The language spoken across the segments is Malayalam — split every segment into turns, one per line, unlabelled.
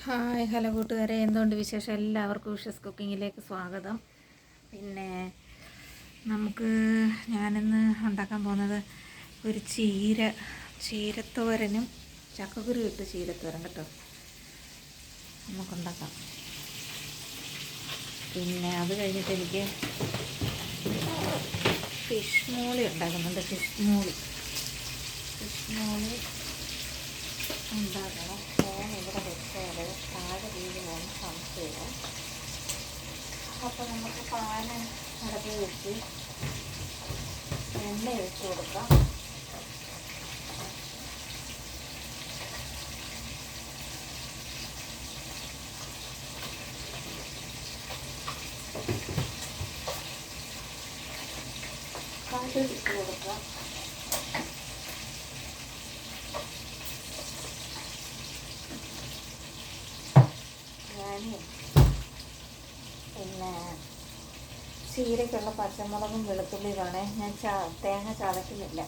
ഹായ് ഹലോ കൂട്ടുകാരെ, എന്തുകൊണ്ട് വിശേഷം? എല്ലാവർക്കും ഉഷസ് കുക്കിങ്ങിലേക്ക് സ്വാഗതം. പിന്നെ ഞാനിന്ന് ഉണ്ടാക്കാൻ പോകുന്നത് ഒരു ചീരത്തോരനും ചക്കക്കുരു ഇട്ട് ചീരത്തോരൻ കേട്ടോ, നമുക്കുണ്ടാക്കാം. പിന്നെ അത് കഴിഞ്ഞിട്ട് എനിക്ക് ഫിഷ് മോളി ഉണ്ടാക്കുന്നുണ്ട്. ഫിഷ് മോളി ഉണ്ടാക്കണം. ഫോൺ ഇവിടെ വെച്ചാൽ താഴെ വീട് പോകുന്ന സംശയം. അപ്പോൾ നമുക്ക് പാന് അടുപ്പ് വെച്ച് എണ്ണ ഒഴിച്ച് കൊടുക്കാം. കടുക് ഇട്ട് കൊടുക്കാം. പിന്നെ ചീരയ്ക്കുള്ള പച്ചമുളകും വെളുത്തുള്ളിയുമാണ്. ഞാൻ തേങ്ങ ചതയ്ക്കുന്നില്ല.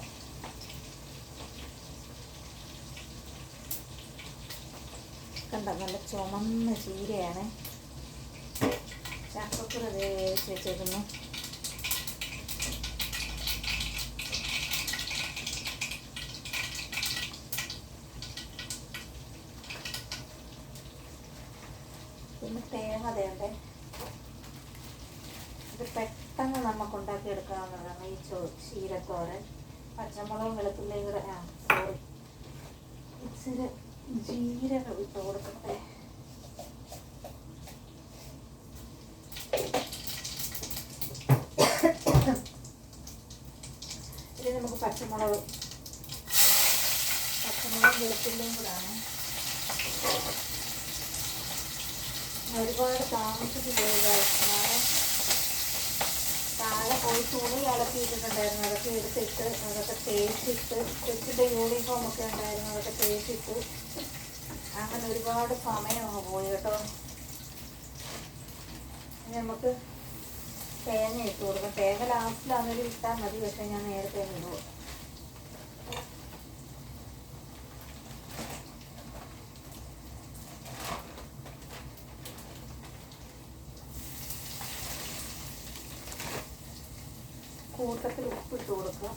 കണ്ട, നല്ല ചുമന്ന ചീരയാണ്. ചക്കക്കുരു വേവിച്ച് വെച്ചേക്കുന്നു. പിന്നെ തേങ്ങ തേണ്ടേ, ഇത് പെട്ടെന്ന് നമുക്ക് ഉണ്ടാക്കിയെടുക്കാവുന്നതാണ് ഈ ചീരത്തോരൻ. പച്ചമുളകും വെളുത്തുള്ളിയും കൂടെ ഇച്ചിരി ജീരകം ഇട്ട് കൊടുക്കട്ടെ. ഇത് നമുക്ക് പച്ചമുളകും വെളുത്തുള്ളിയും കൂടാണ്. ഒരുപാട് താമസിച്ച് പോയതാണ്. താഴെ പോയി തുണി അലക്കിയിട്ടുണ്ടായിരുന്നു. അതൊക്കെ എടുത്തിട്ട് അതൊക്കെ തേച്ചിട്ട്, കൊച്ചിൻ്റെ യൂണിഫോമൊക്കെ ഉണ്ടായിരുന്നു, അതൊക്കെ തേച്ചിട്ട് അങ്ങനെ ഒരുപാട് സമയമൊക്കെ പോയി കേട്ടോ. നമുക്ക് തേങ്ങ ഇട്ട് കൊടുക്കാം. തേങ്ങ ലാസ്റ്റിലാണെങ്കിലും ഇട്ടാൽ മതി, പക്ഷേ ഞാൻ നേരത്തെ ഇടും. കൂട്ടത്തിൽ ഉപ്പിട്ട് കൊടുക്കുക.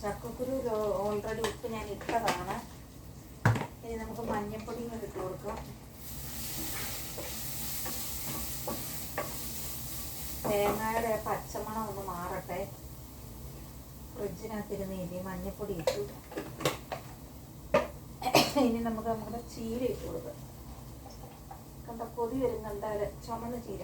ചക്കക്കുരു ഓൾറെഡി ഉപ്പ് ഞാൻ ഇട്ടതാണ്. ഇനി നമുക്ക് മഞ്ഞൾപ്പൊടിയും കൂടി ഇട്ട് കൊടുക്കാം. തേങ്ങയുടെ പച്ചമണം ഒന്ന് മാറട്ടെ. ഫ്രിഡ്ജിനകത്തിരുന്ന് മഞ്ഞൾപ്പൊടി ഇട്ടു. ഇനി നമ്മുടെ ചീര ഇട്ട് കൊടുക്കാം. കണ്ട, കൊതി വരുന്നുണ്ട്. ചുമന്ന ചീര.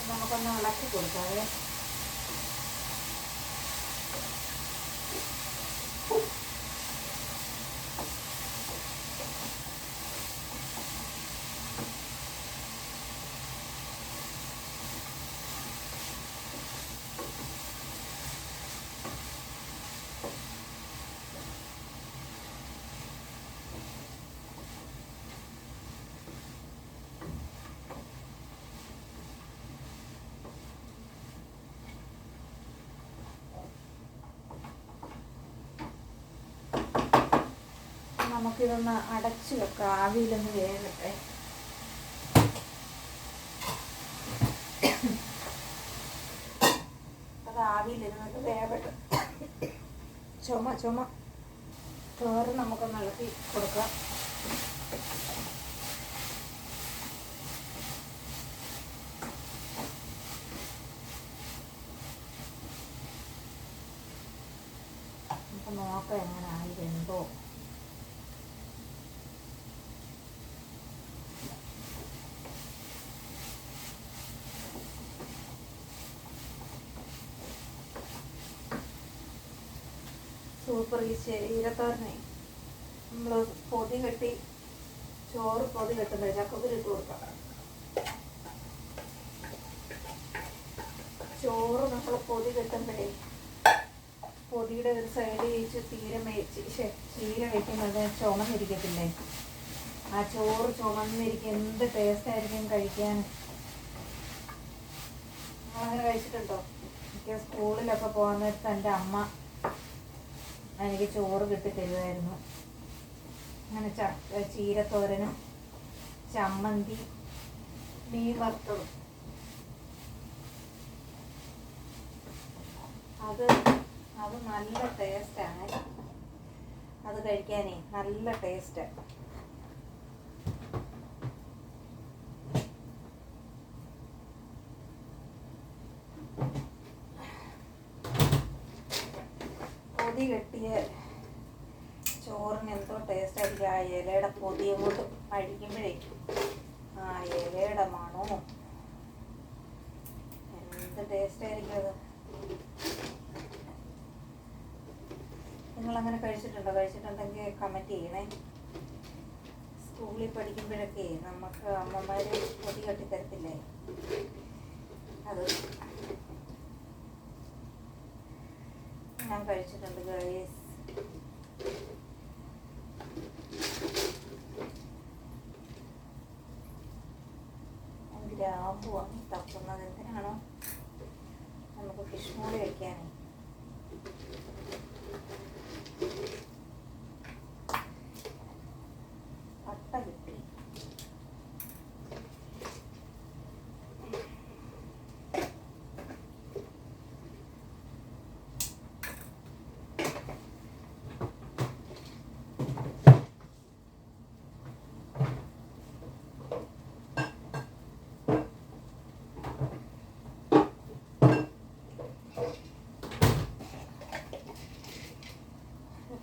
നമുക്കൊന്ന് ഇളക്കി കൊടുക്കാവേ. നമുക്കിതൊന്ന് അടച്ചു വെക്കാം, ആവിയിലൊന്ന് വേകട്ടെ. അത് ആവിയിലിരുന്നിട്ട് വേവട്ടെ. ചുമ തോരൻ നമുക്കൊന്ന് ഇളക്കി കൊടുക്കാം. നമുക്ക് നോക്കാം എങ്ങനെയായി വെന്തോ. സൂപ്പർ. ഈ ചീരത്തോരനെ നമ്മൾ പൊതി കെട്ടി, ചോറ് പൊതി കെട്ടുന്നത് ചക്കക്കുരു ഇട്ട് കൊടുക്കാം. ചോറ് നമ്മൾ പൊതി കെട്ടുമ്പോഴേ പൊതിയുടെ ഒരു സൈഡ് ചേച്ചി ചീര വെക്കുന്നത് ചുമന്നിരിക്കത്തില്ലേ, ആ ചോറ് ചുമന്നിരിക്കും. എന്ത് ടേസ്റ്റ് ആയിരിക്കും കഴിക്കാൻ. അങ്ങനെ കഴിച്ചിട്ടുണ്ടോ? എനിക്ക് സ്കൂളിലൊക്കെ പോകാൻ നേരത്ത് എൻ്റെ അമ്മ എനിക്ക് ചോറ് കിട്ടി തരുമായിരുന്നു. അങ്ങനെ ചീരത്തോരനും ചമ്മന്തി മീൻ വറുത്തതും. അത് നല്ല ടേസ്റ്റാണ്. അത് കഴിക്കാനേ നല്ല ടേസ്റ്റാണ്. പൊതി കെട്ടിയ ചോറിന് എന്തോ ടേസ്റ്റ് ആയിരിക്കും. ആ ഇലയുടെ പൊതി അങ്ങോട്ട് അഴിക്കുമ്പോഴേ ആ ഇലയുടെ മണോ എന്ത് ടേസ്റ്റ് ആയിരിക്കും അത്. നിങ്ങളങ്ങനെ കഴിച്ചിട്ടുണ്ടോ? കഴിച്ചിട്ടുണ്ടെങ്കിൽ കമൻറ്റ് ചെയ്യണേ. സ്കൂളിൽ പഠിക്കുമ്പോഴൊക്കെ നമുക്ക് അമ്മമാർ പൊതി കെട്ടിത്തരത്തില്ലേ, അത് ഞാൻ കഴിച്ചിട്ടുണ്ട് ഗൈസ്. ഗ്രാമ്പു വാങ്ങി തപ്പുന്നത് എന്തിനാണോ? നമുക്ക് ഫിഷ് മോളി വയ്ക്കാനേ. പട്ട കിട്ടി.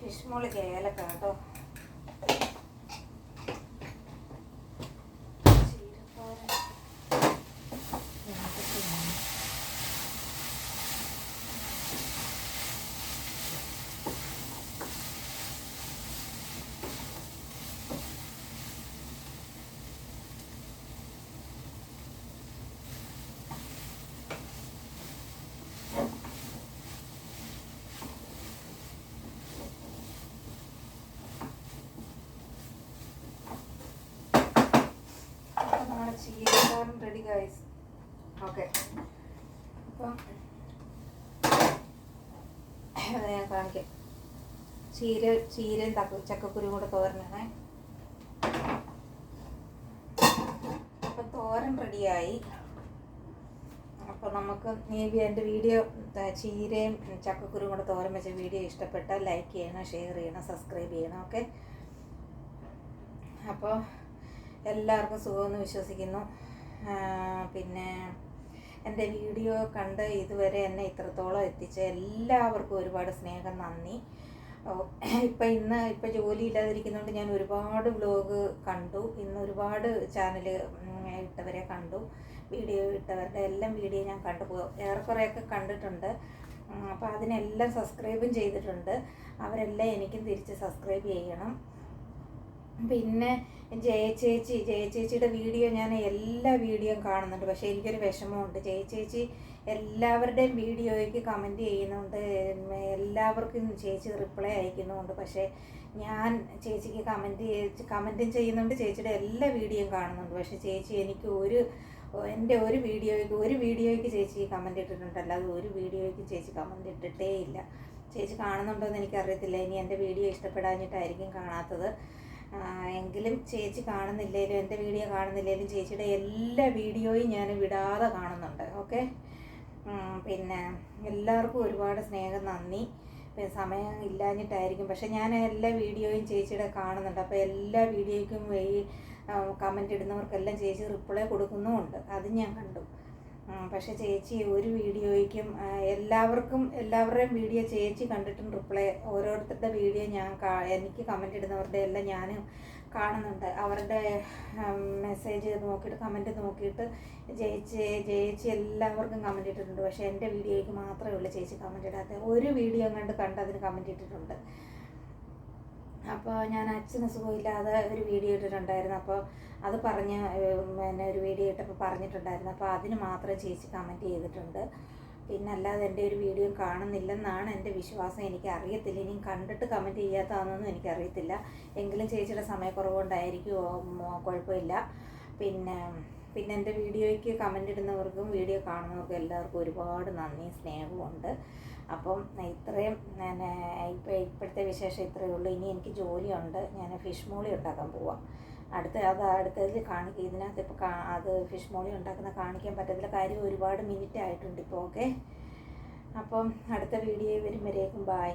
ഫിഷ് മോളിക്ക് ഏലക്ക കേട്ടോ. ചീരത്തോരൻ റെഡി ഗൈസ്. ഓക്കെ, അപ്പം ഞാൻ കാണിക്കാം. ചീരയും ചക്കക്കുരുവും കൂടെ തോരനാണേ. അപ്പം തോരൻ റെഡിയായി. അപ്പോൾ നമുക്ക് എൻ്റെ വീഡിയോ ചീരയും ചക്കക്കുരുവും കൂടെ തോരൻ വെച്ച വീഡിയോ ഇഷ്ടപ്പെട്ടാൽ ലൈക്ക് ചെയ്യണം, ഷെയർ ചെയ്യണം, സബ്സ്ക്രൈബ് ചെയ്യണം. ഓക്കെ, അപ്പോൾ എല്ലാവർക്കും സുഖമെന്ന് വിശ്വസിക്കുന്നു. പിന്നെ എൻ്റെ വീഡിയോ കണ്ട് ഇതുവരെ എന്നെ ഇത്രത്തോളം എത്തിച്ച എല്ലാവർക്കും ഒരുപാട് സ്നേഹം, നന്ദി. ഇപ്പം ജോലി ഇല്ലാതിരിക്കുന്നതുകൊണ്ട് ഞാൻ ഒരുപാട് വ്ലോഗ് കണ്ടു. ഇന്ന് ഒരുപാട് ചാനൽ ഇട്ടവരെ കണ്ടു. വീഡിയോ ഇട്ടവരുടെ എല്ലാം വീഡിയോ ഞാൻ ഏറെക്കുറെയൊക്കെ കണ്ടിട്ടുണ്ട്. അപ്പോൾ അതിനെല്ലാം സബ്സ്ക്രൈബും ചെയ്തിട്ടുണ്ട്. അവരെല്ലാം എനിക്കും തിരിച്ച് സബ്സ്ക്രൈബ് ചെയ്യണം. പിന്നെ ജയചേച്ചിയുടെ വീഡിയോ ഞാൻ എല്ലാ വീഡിയോയും കാണുന്നുണ്ട്. പക്ഷേ എനിക്കൊരു വിഷമമുണ്ട്. ജയചേച്ചി എല്ലാവരുടെയും വീഡിയോയ്ക്ക് കമൻറ്റ് ചെയ്യുന്നുണ്ട്, എല്ലാവർക്കും ചേച്ചി റിപ്ലൈ അയക്കുന്നുമുണ്ട്. പക്ഷേ ഞാൻ ചേച്ചിക്ക് കമൻറ്റും ചെയ്യുന്നുണ്ട്, ചേച്ചിയുടെ എല്ലാ വീഡിയോയും കാണുന്നുണ്ട്. പക്ഷേ ചേച്ചി എനിക്ക് എൻ്റെ ഒരു വീഡിയോയ്ക്ക് ചേച്ചി കമൻറ്റ് ഇട്ടിട്ടുണ്ട്, അല്ലാതെ ഒരു വീഡിയോയ്ക്ക് ചേച്ചി കമൻറ്റ് ഇട്ടിട്ടേ ഇല്ല. ചേച്ചി കാണുന്നുണ്ടോയെന്ന് എനിക്കറിയത്തില്ല. ഇനി എൻ്റെ വീഡിയോ ഇഷ്ടപ്പെടാഞ്ഞിട്ടായിരിക്കും കാണാത്തത്. എങ്കിലും ചേച്ചി കാണുന്നില്ലേലും, എൻ്റെ വീഡിയോ കാണുന്നില്ലേലും ചേച്ചിയുടെ എല്ലാ വീഡിയോയും ഞാൻ വിടാതെ കാണുന്നുണ്ട്. ഓക്കെ, പിന്നെ എല്ലാവർക്കും ഒരുപാട് സ്നേഹം, നന്ദി. സമയം ഇല്ലാഞ്ഞിട്ടായിരിക്കും, പക്ഷെ ഞാൻ എല്ലാ വീഡിയോയും ചേച്ചിയുടെ കാണുന്നുണ്ട്. അപ്പോൾ എല്ലാ വീഡിയോയ്ക്കും കമൻ്റ് ഇടുന്നവർക്കെല്ലാം ചേച്ചി റിപ്ലൈ കൊടുക്കുന്നുമുണ്ട്, അത് ഞാൻ കണ്ടു. പക്ഷെ ചേച്ചി ഒരു വീഡിയോയ്ക്കും എല്ലാവരുടെയും വീഡിയോ ചേച്ചി കണ്ടിട്ടും റിപ്ലൈ, ഓരോരുത്തരുടെ വീഡിയോ എനിക്ക് കമൻ്റ് ഇടുന്നവരുടെ എല്ലാം ഞാൻ കാണുന്നുണ്ട്. അവരുടെ മെസ്സേജ് നോക്കിയിട്ട്, കമൻറ്റ് നോക്കിയിട്ട് ചേച്ചി എല്ലാവർക്കും കമൻറ്റ് ഇട്ടിട്ടുണ്ട്. പക്ഷേ എൻ്റെ വീഡിയോയ്ക്ക് മാത്രമേ ഉള്ളൂ ചേച്ചി കമൻറ്റ് ഇടാത്ത. ഒരു വീഡിയോ കണ്ട് അതിന് കമൻറ്റ് ഇട്ടിട്ടുണ്ട്. അപ്പോൾ ഞാൻ അച്ഛന് സുഖമില്ലാതെ ഒരു വീഡിയോ ഇട്ടിട്ടുണ്ടായിരുന്നു. അപ്പോൾ അത് പറഞ്ഞ് പിന്നെ ഒരു വീഡിയോ ഇട്ടപ്പോൾ പറഞ്ഞിട്ടുണ്ടായിരുന്നു. അപ്പോൾ അതിന് മാത്രം ചേച്ചി കമൻറ്റ് ചെയ്തിട്ടുണ്ട്. പിന്നെ അല്ലാതെ എൻ്റെ ഒരു വീഡിയോ കാണുന്നില്ലെന്നാണ് എൻ്റെ വിശ്വാസം. എനിക്ക് അറിയത്തില്ല, ഇനിയും കണ്ടിട്ട് കമൻറ്റ് ചെയ്യാത്തതാണെന്നൊന്നും എനിക്കറിയത്തില്ല. എങ്കിലും ചേച്ചിയുടെ സമയക്കുറവ് കൊണ്ടായിരിക്കുമോ, കുഴപ്പമില്ല. പിന്നെ എൻ്റെ വീഡിയോയ്ക്ക് കമൻ്റ് ഇടുന്നവർക്കും വീഡിയോ കാണുന്നവർക്കും എല്ലാവർക്കും ഒരുപാട് നന്ദി സ്നേഹമുണ്ട്. അപ്പം ഇത്രയും ഇപ്പോഴത്തെ വിശേഷം ഇത്രയേ ഉള്ളൂ. ഇനി എനിക്ക് ജോലിയുണ്ട്, ഞാൻ ഫിഷ് മോളി ഉണ്ടാക്കാൻ പോവാം. അടുത്തതിൽ കാണിക്കുക. ഇതിനകത്ത് ഇപ്പോൾ അത് ഫിഷ് മോളി ഉണ്ടാക്കുന്ന കാണിക്കാൻ പറ്റത്തില്ല, കാര്യം ഒരുപാട് മിനിറ്റ് ആയിട്ടുണ്ട് ഇപ്പോൾ. ഓക്കെ, അപ്പം അടുത്ത വീഡിയോ വരുമ്പോഴേക്കും ബായ്.